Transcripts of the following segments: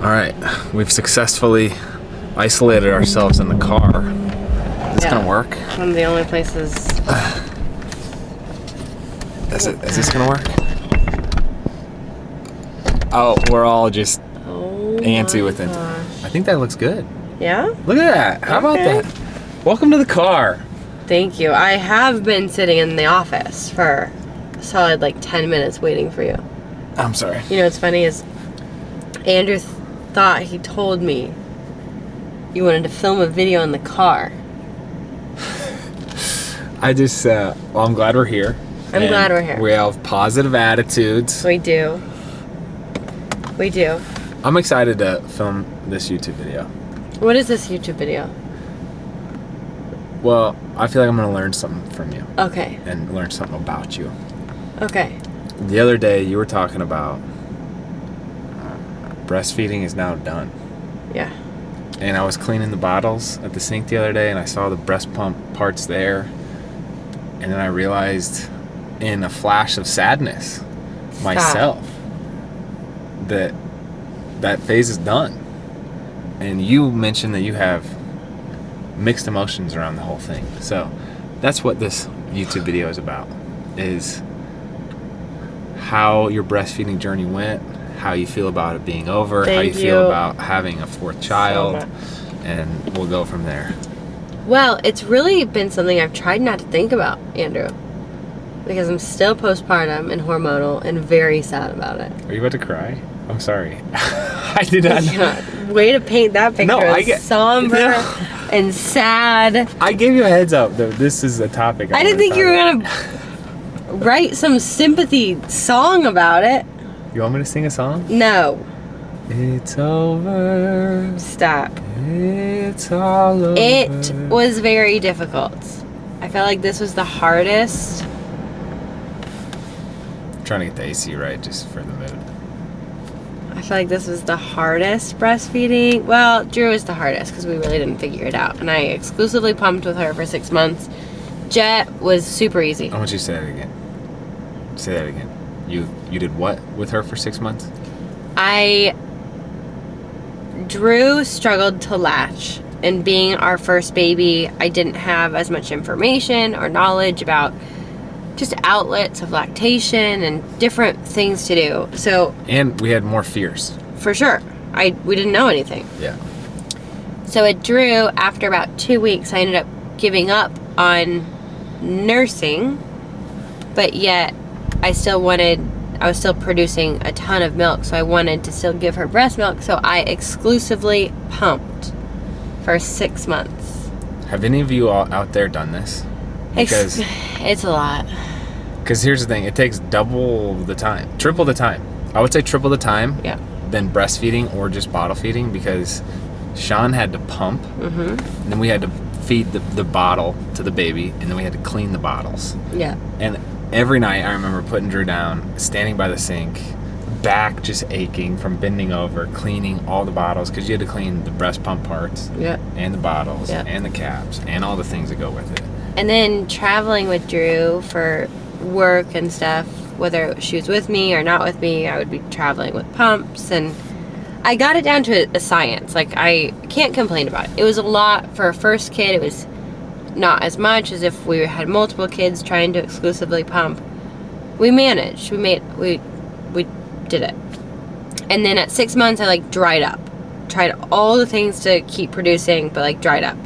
All right, we've successfully isolated ourselves in the car. Is this gonna work? One of the only places. Is this gonna work? Oh, we're all just antsy with it. I think that looks good. Yeah? Look at that. How about that? Welcome to the car. Thank you. I have been sitting in the office for a solid 10 minutes waiting for you. I'm sorry. You know what's funny is Andrew thought he told me you wanted to film a video in the car. I just, well, I'm glad we're here. I'm glad we're here. We have positive attitudes. We do. We do. I'm excited to film this YouTube video. What is this YouTube video? Well, I feel like I'm going to learn something from you. Okay. And learn something about you. Okay. The other day, you were talking about breastfeeding is now done. Yeah. And I was cleaning the bottles at the sink the other day, and I saw the breast pump parts there. And then I realized, in a flash of sadness, myself, that phase is done. And you mentioned that you have mixed emotions around the whole thing. So that's what this YouTube video is about, is how your breastfeeding journey went, how you feel about it being over, how you feel about having a fourth child, and we'll go from there. Well, it's really been something I've tried not to think about, Andrew, because I'm still postpartum and hormonal and very sad about it. Are you about to cry? I'm sorry. I did not know. Way to paint that picture. No, somber and sad. I gave you a heads up that this is a topic. I didn't think you were going to write some sympathy song about it. You want me to sing a song? No. It's over. Stop. It's all over. It was very difficult. I felt like this was the hardest. I'm trying to get the AC right just for the mood. I feel like this was the hardest breastfeeding. Well, Drew was the hardest because we really didn't figure it out. And I exclusively pumped with her for 6 months. Jet was super easy. I want you to say that again. Say that again. You did what with her for 6 months? Drew struggled to latch. And being our first baby, I didn't have as much information or knowledge about just outlets of lactation and different things to do. And we had more fears. For sure. We didn't know anything. Yeah. So at Drew, after about 2 weeks, I ended up giving up on nursing, but yet I was still producing a ton of milk, so I wanted to still give her breast milk, so I exclusively pumped for 6 months. Have any of you all out there done this? Because it's a lot. Because here's the thing, it takes triple the time. I would say triple the time than breastfeeding or just bottle feeding, because Sean had to pump, and then we had to feed the bottle to the baby, and then we had to clean the bottles. Yeah. And every night I remember putting Drew down, standing by the sink, back just aching from bending over, cleaning all the bottles, because you had to clean the breast pump parts, and the bottles, and the caps, and all the things that go with it. And then traveling with Drew for work and stuff, whether she was with me or not with me, I would be traveling with pumps, and I got it down to a science. I can't complain about it. It was a lot for a first kid. It was not as much as if we had multiple kids trying to exclusively pump. We managed. We did it. And then at 6 months, I dried up. Tried all the things to keep producing, but dried up.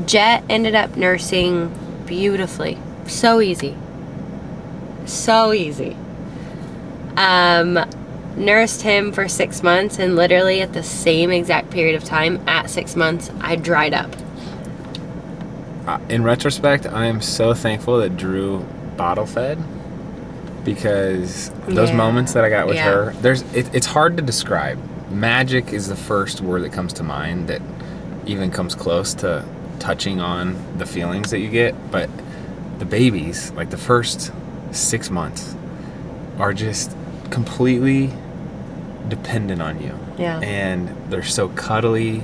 Jet ended up nursing beautifully. So easy. So easy. Nursed him for 6 months, and literally at the same exact period of time, at 6 months, I dried up. In retrospect, I am so thankful that Drew bottle fed, because those moments that I got with her, it's hard to describe. Magic is the first word that comes to mind that even comes close to touching on the feelings that you get. But the babies, the first 6 months, are just completely dependent on you. Yeah. And they're so cuddly,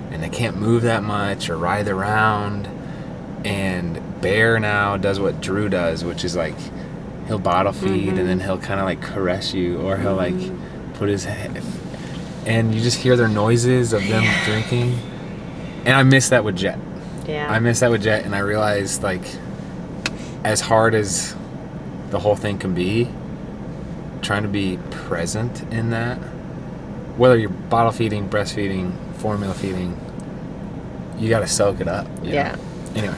and they can't move that much or writhe around. And Bear now does what Drew does, which is he'll bottle feed, and then he'll kind of caress you, or he'll put his and you just hear their noises of them drinking. And I miss that with Jet. Yeah. I miss that with Jet, and I realized, like, as hard as the whole thing can be, trying to be present in that, whether you're bottle feeding, breastfeeding, formula feeding, you got to soak it up. Yeah. Anyway.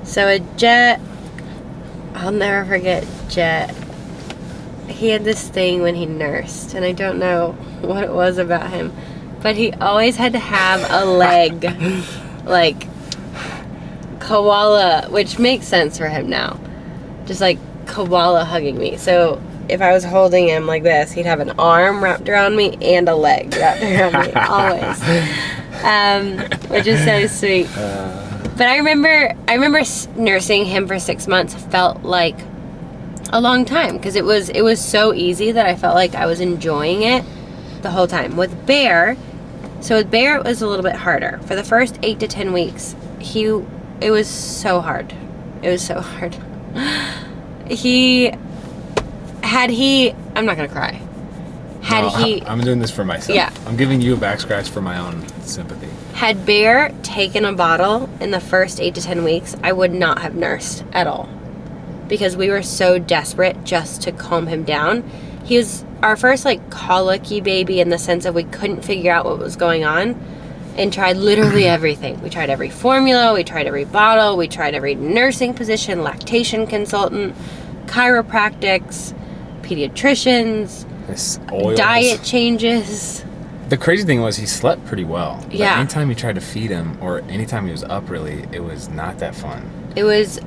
So a Jet, I'll never forget Jet. He had this thing when he nursed, and I don't know what it was about him, but he always had to have a leg, like koala, which makes sense for him now. Just like koala hugging me. So if I was holding him like this, he'd have an arm wrapped around me and a leg wrapped around me, always. Which is so sweet. But I remember nursing him for 6 months felt like a long time, because it was so easy that I felt like I was enjoying it the whole time. With Bear it was a little bit harder. For the first 8 to 10 weeks, it was so hard. It was so hard. I'm not gonna cry. I'm doing this for myself. Yeah. I'm giving you a back scratch for my own sympathy. Had Bear taken a bottle in the first 8 to 10 weeks, I would not have nursed at all, because we were so desperate just to calm him down. He was our first, like, colicky baby, in the sense of we couldn't figure out what was going on, and tried literally everything. We tried every formula, we tried every bottle, we tried every nursing position, lactation consultant, chiropractics, pediatricians, diet changes. The crazy thing was he slept pretty well. Yeah. But anytime you tried to feed him, or anytime he was up, really, it was not that fun. It was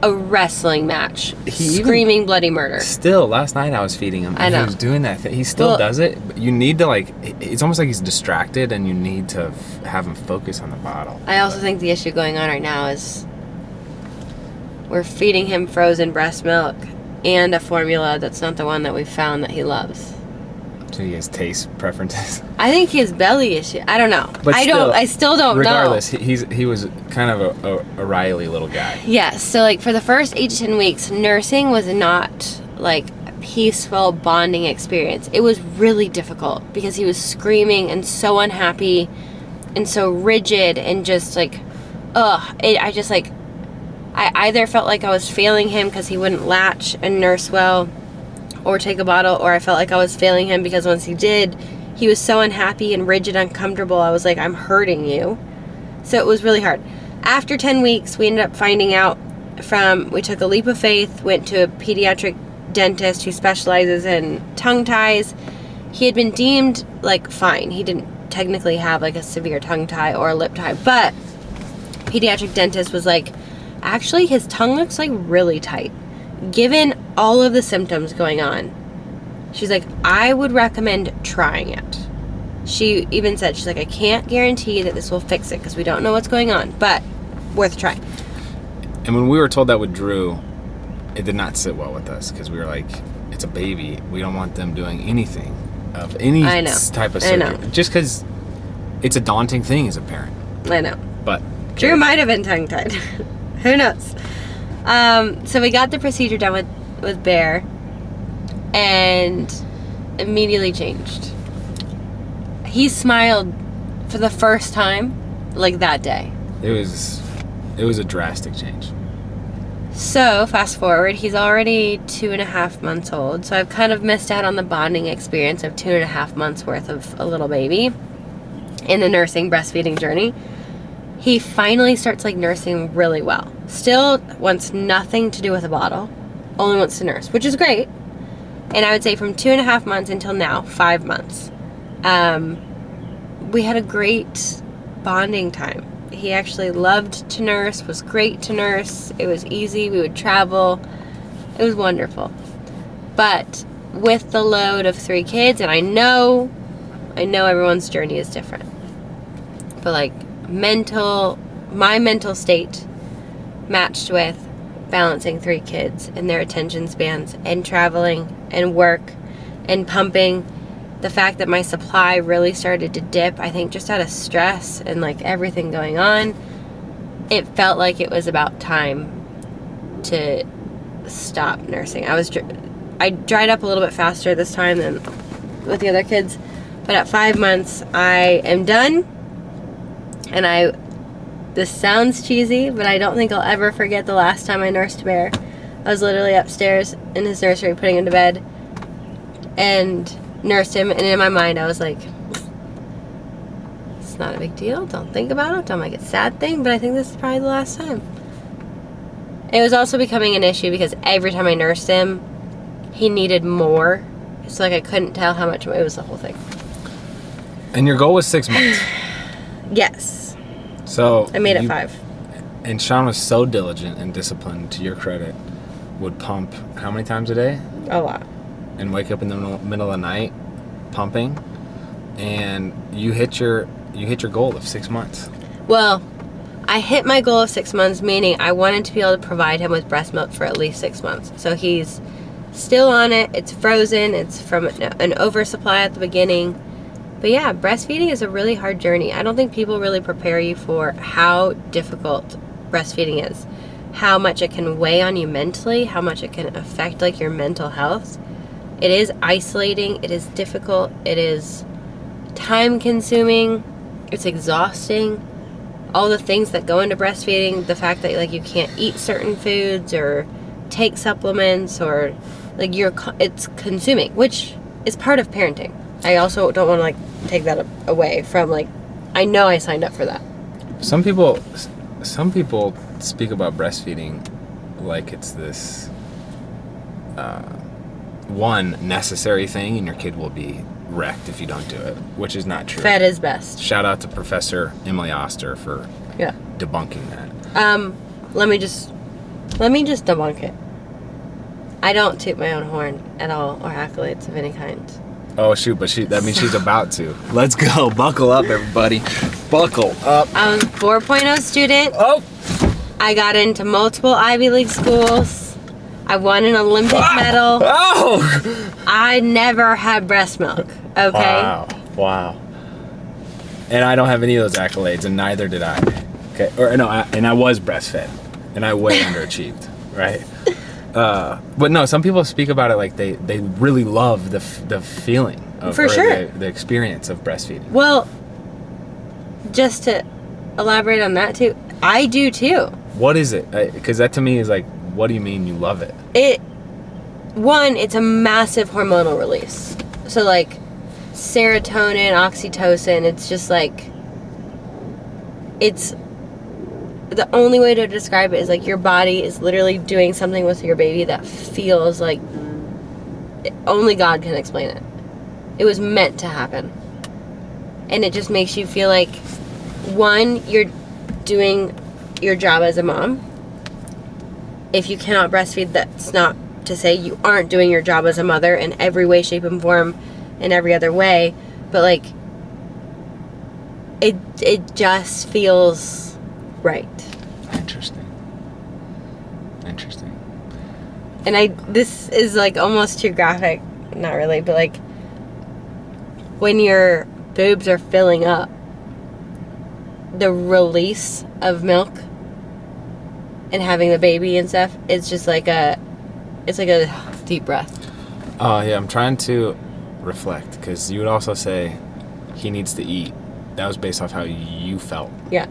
a wrestling match. Screaming bloody murder. Still, last night I was feeding him. I know. He was doing that thing. He still does it. But you need to, like, it's almost like he's distracted, and you need to have him focus on the bottle. I also think the issue going on right now is we're feeding him frozen breast milk and a formula that's not the one that we found that he loves. So he has taste preferences. I think he has belly issue. I don't know. But I still don't regardless, know. he was kind of a Riley little guy. Yes. So, like, for the first 8 to 10 weeks, nursing was not like a peaceful bonding experience. It was really difficult because he was screaming and so unhappy and so rigid and just like, I either felt like I was failing him because he wouldn't latch and nurse well or take a bottle, or I felt like I was failing him because once he did, he was so unhappy and rigid, uncomfortable. I was like, I'm hurting you. So it was really hard. After 10 weeks, we ended up finding out we took a leap of faith, went to a pediatric dentist who specializes in tongue ties. He had been deemed, like, fine. He didn't technically have, like, a severe tongue tie or a lip tie, but pediatric dentist was like, actually, his tongue looks, like, really tight, given all of the symptoms going on. She's like, I would recommend trying it. She even said, she's like, I can't guarantee that this will fix it because we don't know what's going on, but worth trying. And when we were told that with Drew, it did not sit well with us, because we were like, it's a baby. We don't want them doing anything of any type of surgery. Just because it's a daunting thing as a parent. I know. But Drew might have been tongue-tied. Who knows? So we got the procedure done with Bear, and immediately changed. He smiled for the first time, like, that day. It was a drastic change. So fast forward, he's already 2.5 months old. So I've kind of missed out on the bonding experience of 2.5 months worth of a little baby in the nursing breastfeeding journey. He finally starts, like, nursing really well. Still wants nothing to do with a bottle, only wants to nurse, which is great. And I would say from 2.5 months until now, 5 months, we had a great bonding time. He actually loved to nurse, was great to nurse. It was easy. We would travel. It was wonderful. But with the load of 3 kids, and I know everyone's journey is different, but, like, my mental state matched with balancing 3 kids and their attention spans and traveling and work and pumping. The fact that my supply really started to dip, I think just out of stress and, like, everything going on, it felt like it was about time to stop nursing. I dried up a little bit faster this time than with the other kids, But at 5 months, I am done. And this sounds cheesy, but I don't think I'll ever forget the last time I nursed Bear. I was literally upstairs in his nursery putting him to bed and nursed him. And in my mind, I was like, it's not a big deal. Don't think about it. Don't make it a sad thing. But I think this is probably the last time. It was also becoming an issue because every time I nursed him, he needed more. So, like, I couldn't tell how much. It was the whole thing. And your goal was 6 months. Yes. So I made it 5. And Sean was so diligent and disciplined, to your credit, would pump how many times a day? A lot. And wake up in the middle of the night pumping, and you hit your goal of 6 months. Well, I hit my goal of 6 months, meaning I wanted to be able to provide him with breast milk for at least 6 months. So he's still on it. It's frozen. It's from an oversupply at the beginning. But yeah, breastfeeding is a really hard journey. I don't think people really prepare you for how difficult breastfeeding is. How much it can weigh on you mentally, how much it can affect like your mental health. It is isolating, it is difficult, it is time consuming, it's exhausting. All the things that go into breastfeeding, the fact that like you can't eat certain foods or take supplements or like it's consuming, which is part of parenting. I also don't want to like take that away from like, I know I signed up for that. Some people speak about breastfeeding like it's this one necessary thing, and your kid will be wrecked if you don't do it, which is not true. Fed is best. Shout out to Professor Emily Oster for debunking that. Let me just debunk it. I don't toot my own horn at all or accolades of any kind. Oh shoot, but that means she's about to. Let's go. Buckle up, everybody. Buckle up. I was a 4.0 student. Oh! I got into multiple Ivy League schools. I won an Olympic medal. Oh! I never had breast milk. Okay? Wow. And I don't have any of those accolades, and neither did I. Okay. And I was breastfed, and I way underachieved, right? But no, some people speak about it like they really love the feeling of, for sure, the experience of breastfeeding. Well, just to elaborate on that too, I do too. What is it? Because that to me is like, what do you mean you love it? It's a massive hormonal release. So like serotonin, oxytocin, it's just like, it's the only way to describe it is like your body is literally doing something with your baby that feels like only God can explain it. It was meant to happen. And it just makes you feel like, one, you're doing your job as a mom. If you cannot breastfeed, that's not to say you aren't doing your job as a mother in every way, shape, and form, in every other way. But like, it just feels right. Interesting. And this is like almost too graphic, not really, but like when your boobs are filling up, the release of milk and having the baby and stuff, it's just like it's like a deep breath. Oh yeah, I'm trying to reflect, because you would also say he needs to eat. That was based off how you felt. Yeah.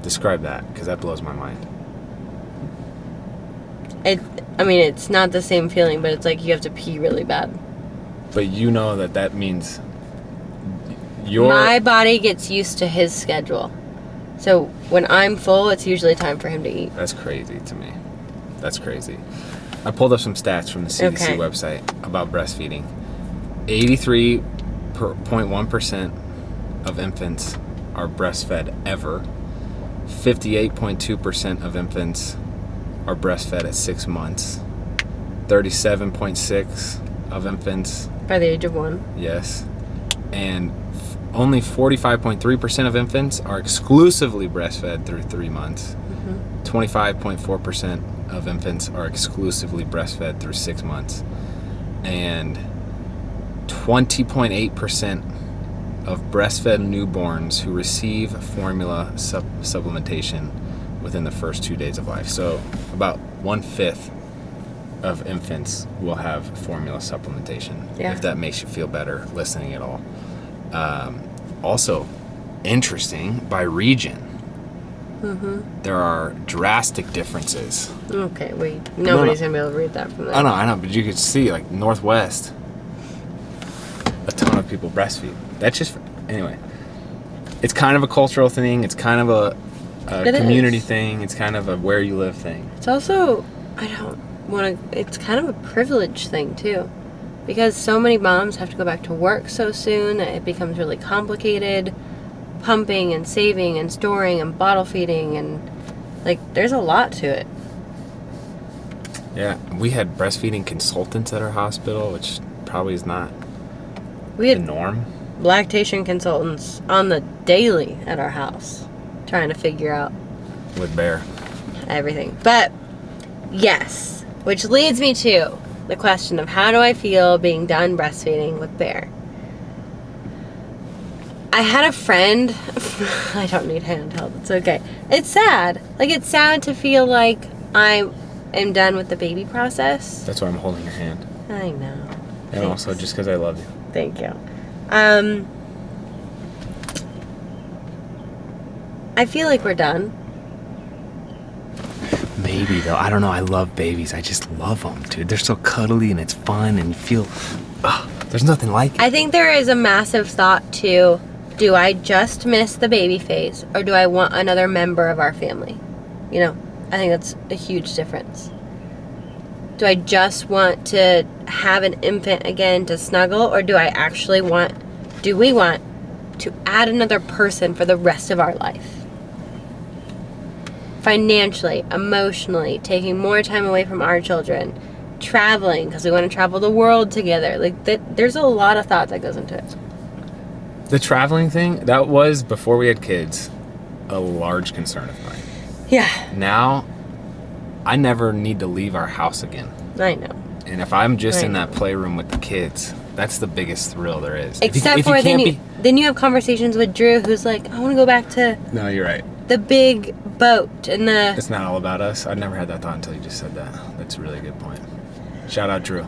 Describe that, because that blows my mind. It's not the same feeling, but it's like you have to pee really bad. But you know that means my body gets used to his schedule. So when I'm full, it's usually time for him to eat. That's crazy to me. That's crazy. I pulled up some stats from the CDC website about breastfeeding. 83.1% of infants are breastfed ever. 58.2% of infants are breastfed at 6 months. 37.6% of infants by the age of 1. Yes. And only 45.3% of infants are exclusively breastfed through 3 months. 25.4% of infants are exclusively breastfed through 6 months. And 20.8% of breastfed newborns who receive formula supplementation within the first 2 days of life. So about 1/5 of infants will have formula supplementation. Yeah. If that makes you feel better listening at all. Also, interesting, by region, there are drastic differences. Okay, nobody's going to be able to read that from there. I know, but you could see, like, Northwest, a ton of people breastfeed. That's just, anyway. It's kind of a cultural thing. It's kind of a community thing. It's kind of a where you live thing. It's also, it's kind of a privilege thing, too. Because so many moms have to go back to work so soon that it becomes really complicated. Pumping and saving and storing and bottle feeding and, like, there's a lot to it. Yeah, we had breastfeeding consultants at our hospital, which probably is not We had the norm. lactation consultants on the daily at our house trying to figure out With Bear. everything. But yes, which leads me to the question of how do I feel being done breastfeeding with Bear? I had a friend, I don't need handheld, it's okay. It's sad. Like, it's sad to feel like I am done with the baby process. That's why I'm holding your hand. I know. And Thanks. also just because I love you. Thank you. I feel like we're done. Maybe, though. I don't know. I love babies. I just love them, dude. They're so cuddly and it's fun and you feel... there's nothing like it. I think there is a massive thought to, do I just miss the baby phase or do I want another member of our family? You know, I think that's a huge difference. Do I just want to have an infant again to snuggle, or do we want to add another person for the rest of our life? Financially, emotionally, taking more time away from our children, traveling because we want to travel the world together. Like, there's a lot of thought that goes into it. The traveling thing, that was, before we had kids, a large concern of mine. Yeah, Now, I never need to leave our house again. I know. And if I'm just in Right. that playroom with the kids, that's the biggest thrill there is. Except for then you have conversations with Drew, who's like, I want to go back to No, you're right. the big boat and the... It's not all about us. I never had that thought until you just said that. That's a really good point. Shout out, Drew.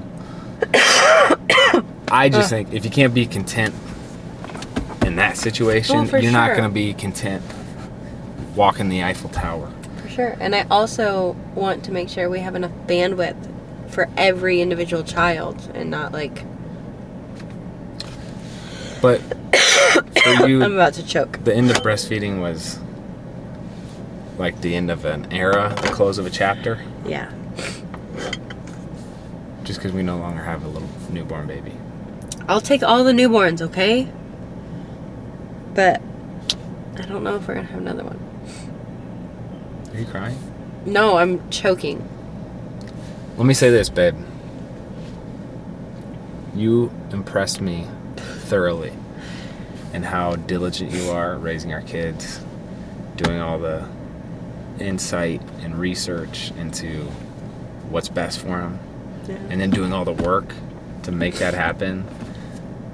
I just think if you can't be content in that situation, Well, for you're not sure. going to be content walking the Eiffel Tower. For sure. And I also want to make sure we have enough bandwidth for every individual child and not like... But for you, I'm about to choke. the end of breastfeeding was like the end of an era, the close of a chapter, Yeah. just because we no longer have a little newborn baby. I'll take all the newborns, okay? But I don't know if we're going to have another one. Are you crying? No, I'm choking. Let me say this, babe. You impressed me thoroughly in how diligent you are raising our kids, doing all the insight and research into what's best for them, Yeah. and then doing all the work to make that happen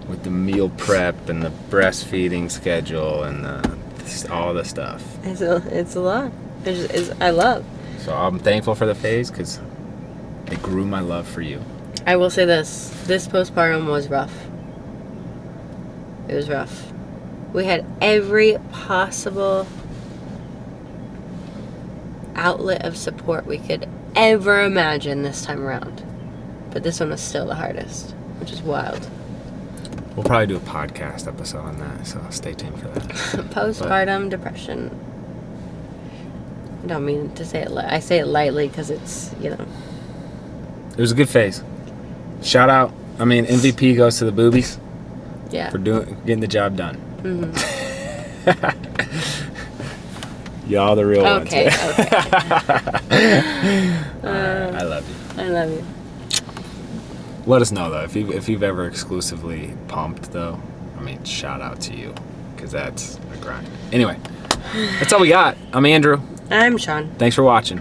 with the meal prep and the breastfeeding schedule and all the stuff. It's a lot. I love. So I'm thankful for the phase because it grew my love for you. I will say this. This postpartum was rough. It was rough. We had every possible outlet of support we could ever imagine this time around. But this one was still the hardest, which is wild. We'll probably do a podcast episode on that, so stay tuned for that. Postpartum depression. I don't mean to say it. I say it lightly because it's, It was a good phase. Shout out. MVP goes to the boobies yeah. for getting the job done. Mm-hmm. Y'all the real Okay. ones. Okay. I love you. I love you. Let us know though if you've ever exclusively pumped though. Shout out to you because that's a grind. Anyway, that's all we got. I'm Andrew. I'm Sean. Thanks for watching.